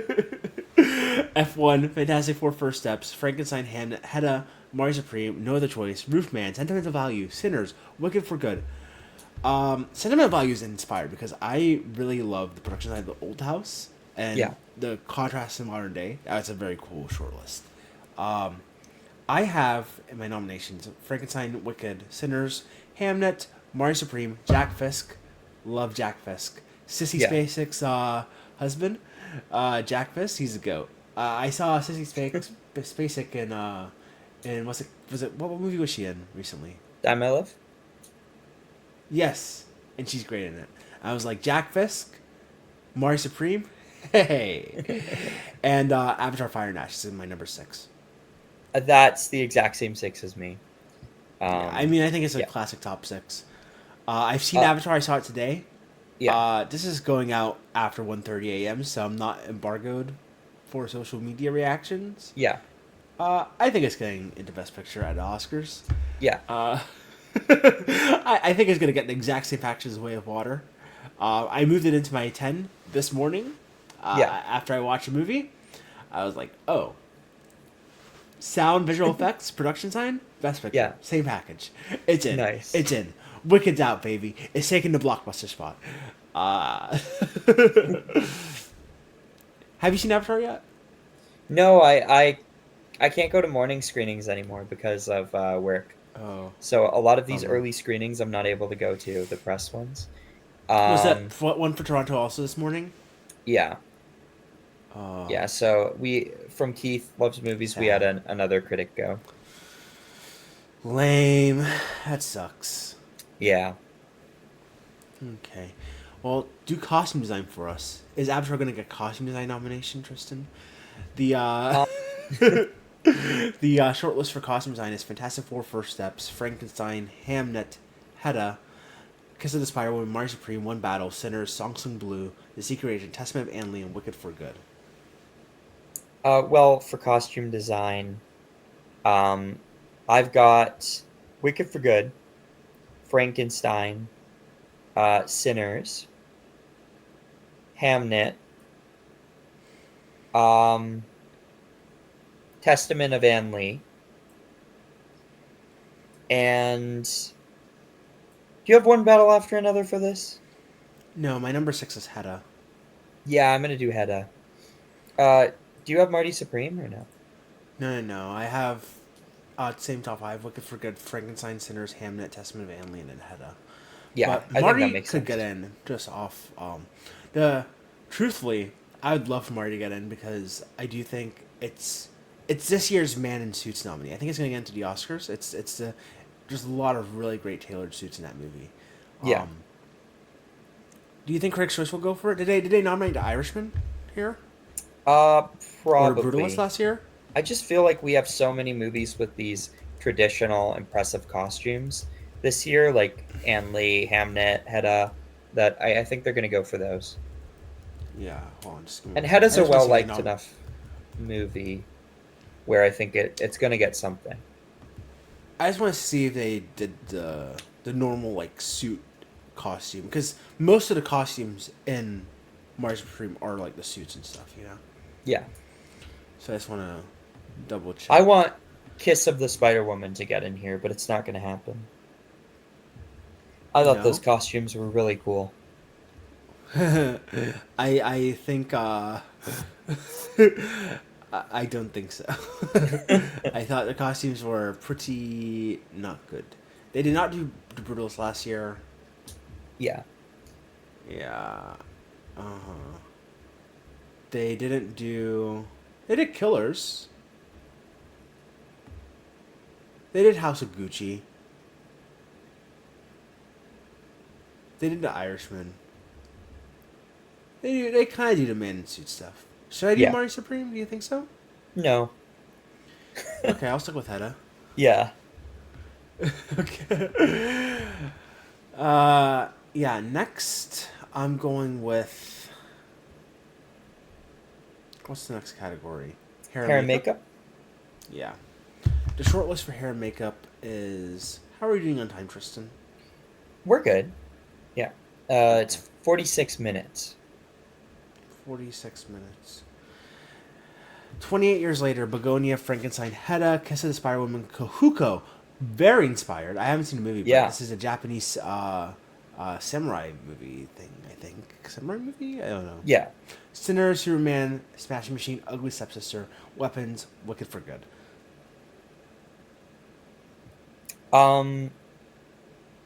F1, Fantastic Four First Steps, Frankenstein, Hedda, Mario Supreme, No Other Choice, Roofman, Sentimental Value, Sinners, Wicked for Good. Sentimental Value is inspired because I really love the production side of the old house and Yeah. the contrast in modern day. That's a very cool short list. I have in my nominations Frankenstein, Wicked, Sinners, Hamnet, Mario Supreme, Jack Fisk, love Jack Fisk, Sissy Yeah. Spacek's husband, Jack Fisk, he's a goat. I saw Spacek in what movie was she in recently? Die My Love? Yes, and she's great in it. I was like Jack Fisk, Mario Supreme, hey, and Avatar: Fire and Ash is in my number six. That's the exact same six as me. Yeah, I mean I think it's a Yeah. classic top six. I've seen Uh, Avatar. I saw it today. yeah. This is going out after 1:30 a.m., so I'm not embargoed for social media reactions. Yeah. I think it's getting into Best Picture at the Oscars. Yeah. I think it's gonna get the exact same action as Way of Water. I moved it into my 10 this morning. Yeah. After I watched a movie, I was like, oh, sound, visual effects, production design, Best Picture, Yeah. same package. It's in. Nice. It's in. Wicked's out, baby. It's taking the blockbuster spot. Have you seen Avatar yet? No, I can't go to morning screenings anymore because of work. Oh, So a lot of these bummer. early screenings I'm not able to go to, the press ones. Was that Um, one for Toronto also this morning? yeah. Oh, Yeah, so we from Keith Loves Movies, we had sad. another critic go. Lame. That sucks. Yeah. Okay. Well, do costume design for us. Is Avatar gonna get costume design nomination, Tristan? The Um, the short list for costume design is Fantastic Four: First Steps, Frankenstein, Hamnet, Hedda, Kiss of the Spider Woman, Mario Supreme, One Battle, Sinners, Song Sung Blue, The Secret Agent, Testament of Anli, and Wicked for Good. well, for costume design, um, I've got Wicked for Good, Frankenstein, Sinners, Hamnet, um, Testament of Anne Lee, and do you have one battle after another for this? No, my number six is Hedda. Yeah, I'm gonna do Hedda. Uh, do you have Marty Supreme or no? No. I have same top five: Wicked for Good, Frankenstein, Sinners, Hamnet, Testament of Anli, and then Hedda. Yeah, But I think that Marty makes could sense. get in just off. The truthfully, I would love for Marty to get in because I do think it's this year's Man in Suits nominee. I think it's going to get into the Oscars. There's a lot of really great tailored suits in that movie. Yeah. Do you think Critics' Choice will go for it? Did they nominate The Irishman here Uh, or The Brutalist Probably. last year? I just feel like we have so many movies with these traditional, impressive costumes this year, like Anne Lee, Hamnet, Hedda, that I think they're gonna go for those. Yeah, hold on, just give me And one second. Hedda's I a just want well to see the liked enough movie. where I think it's going to get something. I just want to see if they did the normal like suit costume because most of the costumes in Mars Supreme are like the suits and stuff, you know. Yeah. So I just want to double I check. want Kiss of the Spider Woman to get in here, but it's not going to happen. I thought those No, costumes were really cool. I think I don't think so. I thought the costumes were pretty not good. They did not do the Brutals last year. Yeah. Yeah. Uh huh. They didn't do. They did Killers. They did House of Gucci. They did the Irishman. They kind of do the man in suit stuff. Should I do Yeah. Marty Supreme? Do you think so? No. Okay, I'll stick with Hedda. Yeah. Okay. Yeah. Next, I'm going with what's the next category? Hair and Hair and makeup. makeup? Yeah. The short list for hair and makeup is how are we doing on time, Tristan? We're good. Yeah. Okay. It's 46 minutes. 46 minutes. 28 years later, Begonia, Frankenstein, Hedda, Kiss of the Spider Woman, Kahuko. Very inspired. I haven't seen the movie, but Yeah. this is a Japanese samurai movie thing, I think. Samurai movie? I don't know. Yeah. Sinner, Superman, Smashing Machine, Ugly Stepsister, Weapons, Wicked for Good. Um,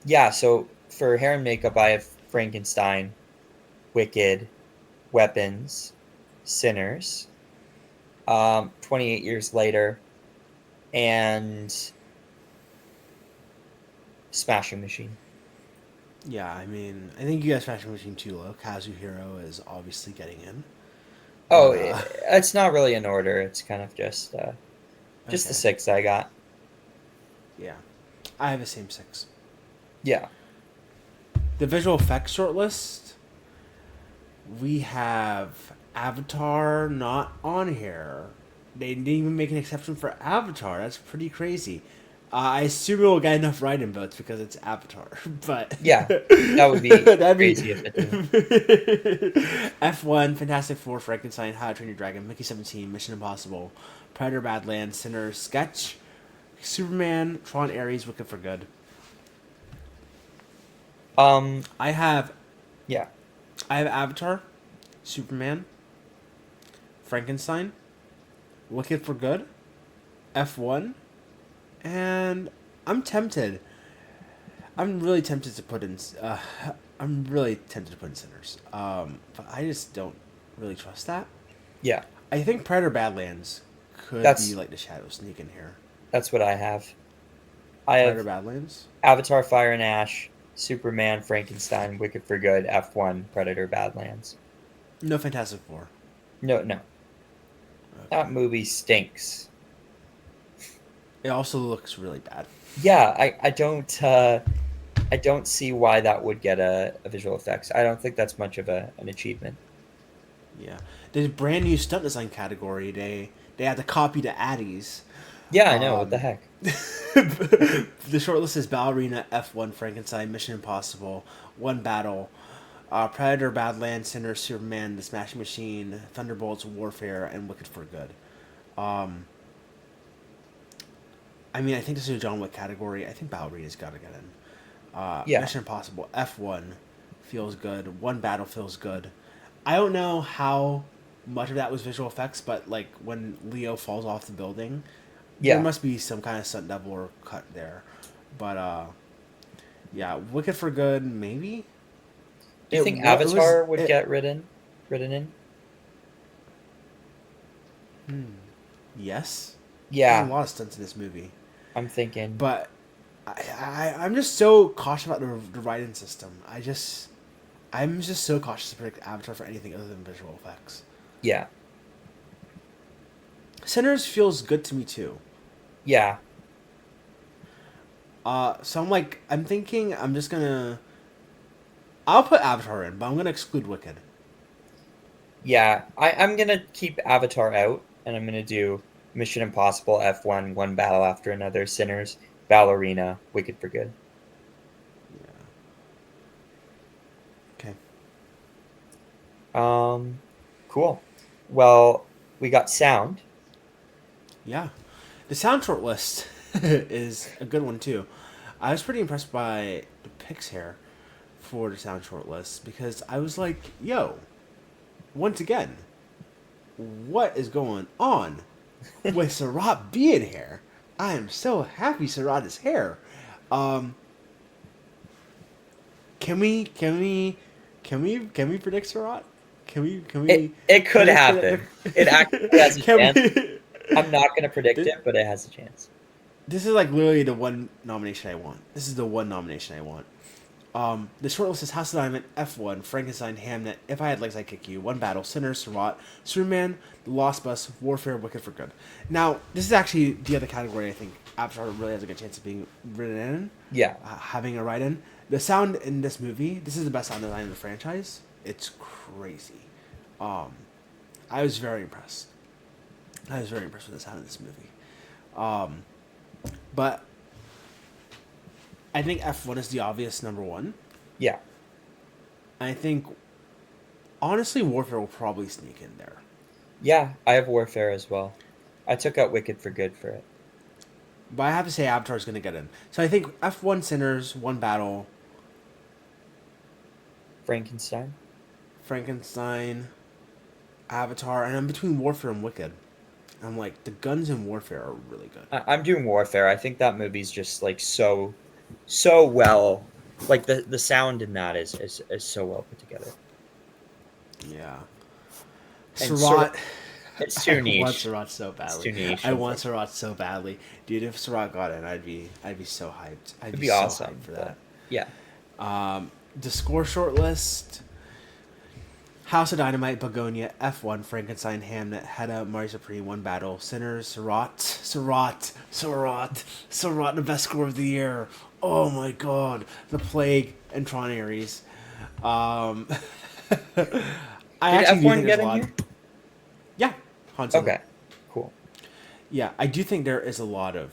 yeah, so for hair and makeup, I have Frankenstein, Wicked, Weapons, Sinners, 28 years later, and Smashing Machine. Yeah, I mean, I think you guys Smashing Machine too low. Kazuhiro is obviously getting in. Oh, But, it's not really in order. It's kind of just the okay. six I got. Yeah. I have the same six. Yeah. The visual effects shortlist, we have Avatar not on here. They didn't even make an exception for Avatar. That's pretty crazy. I assume it will get enough write-in votes because it's Avatar, but Yeah. That would be that'd be crazy if it didn't. F1, Fantastic Four, Frankenstein, How to Train Your Dragon, Mickey 17, Mission Impossible, Predator, Badlands, Sinner, Sketch, Superman, Tron, Ares, Wicked for Good. Um, I have yeah. I have Avatar, Superman, Frankenstein, Wicked for Good, F1, and I'm tempted. I'm really tempted to put in. I'm really tempted to put in Sinners. But I just don't really trust that. Yeah. I think Predator Badlands could be That's like the shadow sneak in here. that's what I have. I Predator have Badlands. Avatar, Fire and Ash, Superman, Frankenstein, Wicked for Good, F1, Predator, Badlands. No Fantastic Four. No, no. Okay. That movie stinks. It also looks really bad. Yeah, I don't see why that would get a visual effects. I don't think that's much of an achievement. Yeah. There's a brand new stunt design category. They had to copy the Addies. Yeah, I know. What the Um, heck? the shortlist is Ballerina, F1, Frankenstein, Mission Impossible, One Battle, Predator, Badlands, Sinner, Superman, The Smashing Machine, Thunderbolts, Warfare, and Wicked for Good. Um, I mean, I think this is a John Wick category. I think Ballerina's got to get in. Yeah. Mission Impossible, F1 feels good. One Battle feels good. I don't know how much of that was visual effects, but like when Leo falls off the building, there Yeah. must be some kind of stunt double or cut there. But yeah, Wicked for Good, maybe. Do you think It was Avatar would it. get ridden in? Yes, there's a Yeah, lot of stunts in this movie, I'm thinking. but I'm just so cautious about the writing system. I'm just so cautious to predict Avatar for anything other than visual effects. Yeah. Sinners feels good to me too. Yeah. So I'm thinking I'm just gonna I'll put Avatar in, but I'm gonna exclude Wicked. Yeah. I'm gonna keep Avatar out, and I'm gonna do Mission Impossible, F1, One Battle After Another, Sinners, Ballerina, Wicked for Good. Yeah. Okay. Um, cool. Well, we got sound. Yeah. The sound short list is a good one too. I was pretty impressed by the picks here for the sound short list because I was like, yo, once again, what is going on with Sarat being here? I am so happy Sarat is here. Um, can we predict Sarat? Can It we it can could we predict happen. It actually has a can chance. we I'm not going to predict it, but it has a chance. This is like literally the one nomination I want. This is the one nomination I want. The shortlist is House of Diamond, F1, Frankenstein, Hamnet, If I Had Legs I'd Kick You, One Battle, Sinner, Surratt, Superman, The Lost Bus, Warfare, Wicked for Good. Now, this is actually the other category I think Avatar really has a good chance of being written in, Yeah. having a write-in. The sound in this movie, this is the best sound design in the franchise. It's crazy. Um, I was very impressed. I was very impressed with the sound in this movie. But I think F1 is the obvious number one. Yeah. I think, honestly, Warfare will probably sneak in there. Yeah, I have Warfare as well. I took out Wicked for Good for it. But I have to say Avatar is going to get in. So I think F1 Sinners, One Battle, Frankenstein. Frankenstein, Avatar, and I'm between Warfare and Wicked. I'm like, the guns in Warfare are really good. I'm doing Warfare. I think that movie's just like so well. Like the sound in that is so well put together. Yeah. And Surratt. it's I too want niche. Surratt so It's badly. too niche. I want Surratt so badly. Dude, if Surratt got in, I'd be so hyped. I'd It'd be be so awesome. hyped for But that. yeah. The score short list: House of Dynamite, Begonia, F1, Frankenstein, Hamnet, Hedda, Mari Supreme, One Battle, Sinners, Surratt, the best score of the year. Oh my god. The Plague, and Tron Ares. Um, I Did actually do F1 think there's get a in lot. here? Yeah, Han Solo. Okay. Cool. Yeah, I do think there is a lot of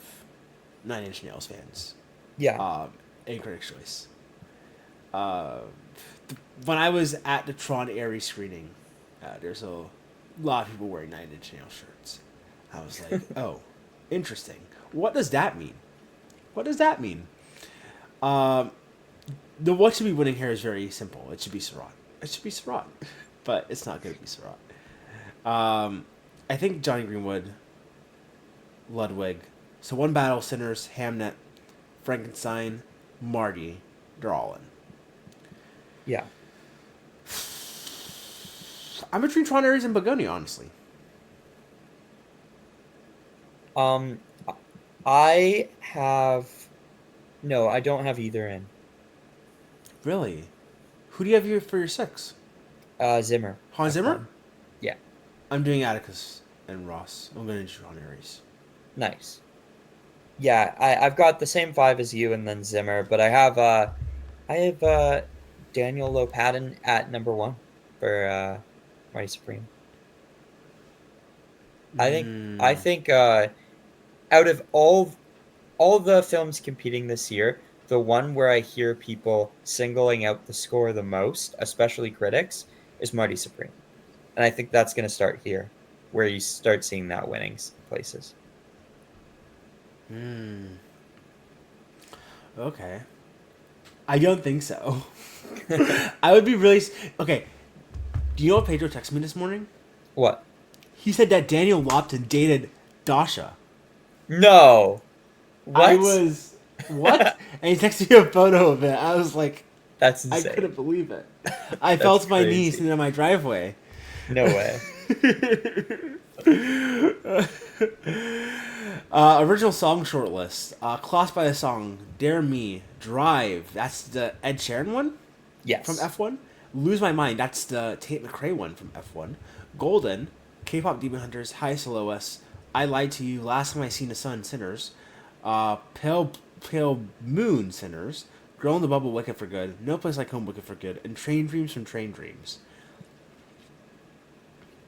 Nine Inch Nails fans Yeah. in Critics' Choice. When I was at the Tron Ares screening, there's a lot of people wearing Nine Inch Nails shirts. I was like, oh, interesting. What does that mean? What does that mean? The what should be winning here is very simple. It should be Surratt. It should be Surratt, but it's not going to be Surratt. I think Johnny Greenwood, Ludwig. So One Battle, Sinners, Hamnet, Frankenstein, Marty, they're all in. Yeah. I'm between Tron Ares and Begonia, honestly. Um, I have no. I don't have either in. Really? Who do you have here for your six? Zimmer. Hans Zimmer? F1. Yeah. I'm doing Atticus and Ross. I'm going to do Tron Ares. Nice. Yeah, I've got the same five as you and then Zimmer, but I have Daniel Lopatin at number one for Mighty Supreme. I think out of all the films competing this year, the one where I hear people singling out the score the most, especially critics, is Mighty Supreme. And I think that's going to start here, where you start seeing that winning places. Okay. I don't think so. I would be really. Okay. Do you know what Pedro texted me this morning? What? He said that Daniel Lopton dated Dasha. No. What? I was. What? And he texted me a photo of it. I was like, That's I insane. couldn't believe it. I That's felt my crazy. niece in my driveway. No way. Original song shortlist. Class by the song Dare Me, Drive. That's the Ed Sheeran one Yes. from F1. Lose My Mind. That's the Tate McRae one from F1. Golden, K-pop Demon Hunters, Highest to Lowest, I Lied to You, Last Time I Seen the Sun, Sinners, Pale Moon, Sinners, Girl in the Bubble, Wicked for Good, No Place Like Home, Wicked for Good, and Train Dreams from Train Dreams.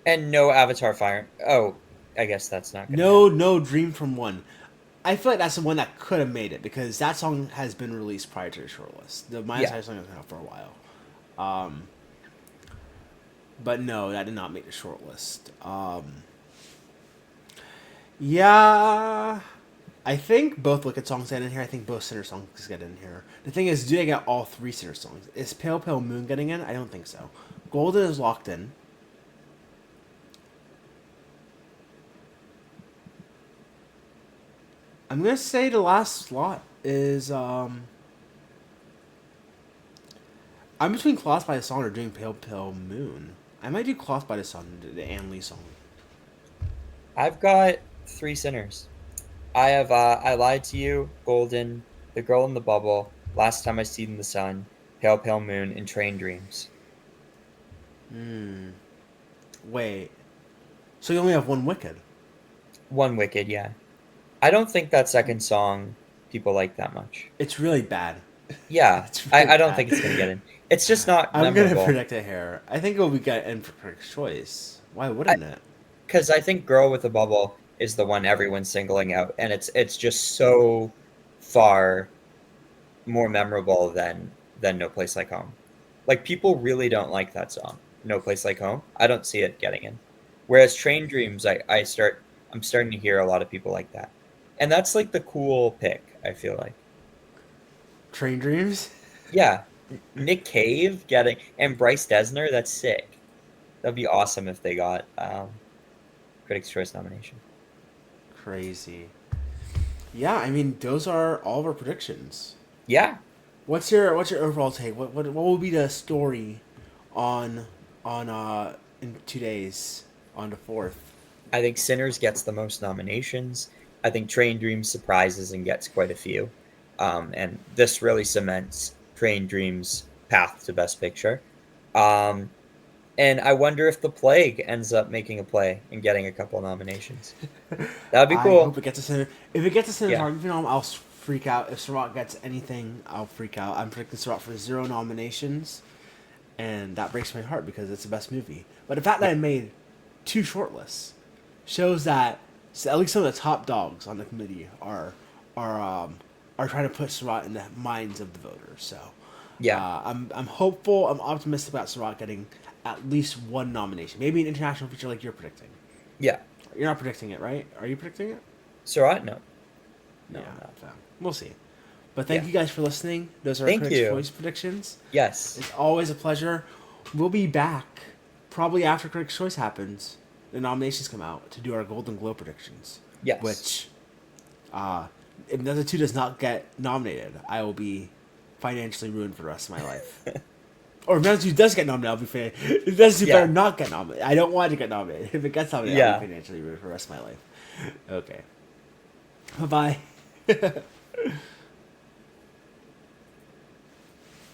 And no Avatar Fire. Oh, I guess that's not gonna No, happen. no Dream from One. I feel like that's the one that could have made it because that song has been released prior to the shortlist. The Minus Yeah, High song has been out for a while. But no, that did not make the shortlist. Yeah, I think both Wicked songs get in here. I think both Sinner songs get in here. The thing is, do they get all three Sinner songs? Is Pale Pale Moon getting in? I don't think so. Golden is locked in. I'm gonna say the last slot is I'm between Cloth by the Song or doing Pale Pale Moon. I might do Cloth by the Sun, the Ann Lee song. I've got three sinners. I have I Lied to You, Golden, The Girl in the Bubble, Last Time I Seen the Sun, Pale Pale Moon, and Train Dreams. Wait, so you only have one Wicked? One Wicked, yeah. I don't think that second song people like that much. It's really bad. Yeah, It's really I don't bad. think it's gonna get in. It's just not I'm gonna memorable. predict it here. I think it will be get in for Critics' Choice. Why wouldn't it? Because I think Girl with a Bubble is the one everyone's singling out, and it's just so far more memorable than No Place Like Home. Like people really don't like that song, No Place Like Home. I don't see it getting in. Whereas Train Dreams, I'm starting to hear a lot of people like that. And that's like the cool pick, I feel like. Train Dreams? Yeah. Nick Cave getting and Bryce Dessner, that's sick. That'd be awesome if they got Critics' Choice nomination. Crazy. Yeah, I mean those are all of our predictions. Yeah. What's your overall take? What will be the story on in 2 days on the fourth? I think Sinners gets the most nominations. I think Train Dreams surprises and gets quite a few. And this really cements Train Dreams' path to Best Picture. Um, and I wonder if The Plague ends up making a play and getting a couple nominations. That would be I hope cool. it gets a center. If it gets a Yeah. cinematography nom, I'll freak out. If Sirach gets anything, I'll freak out. I'm predicting Sirach for 0 nominations, and that breaks my heart because it's the best movie. But the fact that Yeah. I made two shortlists shows that at least some of the top dogs on the committee are are trying to put Sirach in the minds of the voters. So Yeah. I'm hopeful. I'm optimistic about Sirach getting at least one nomination, maybe an international feature like you're predicting. Yeah. You're not predicting it, right? Are you predicting it? Surat? No. No, Yeah, I'm not. so we'll see. But thank Yeah. you guys for listening. Those are our Thank Critics' you. Choice predictions. Yes. It's always a pleasure. We'll be back probably after Critics' Choice happens. The nominations come out to do our Golden Globe predictions. Yes. Which, if the other two does not get nominated, I will be financially ruined for the rest of my life. Or if Man's does get nominated, I'll be if Man's better Yeah. not get nominated. I don't want it to get nominated. If it gets nominated, I'll Yeah. be financially ruined for the rest of my life. Okay. Bye bye.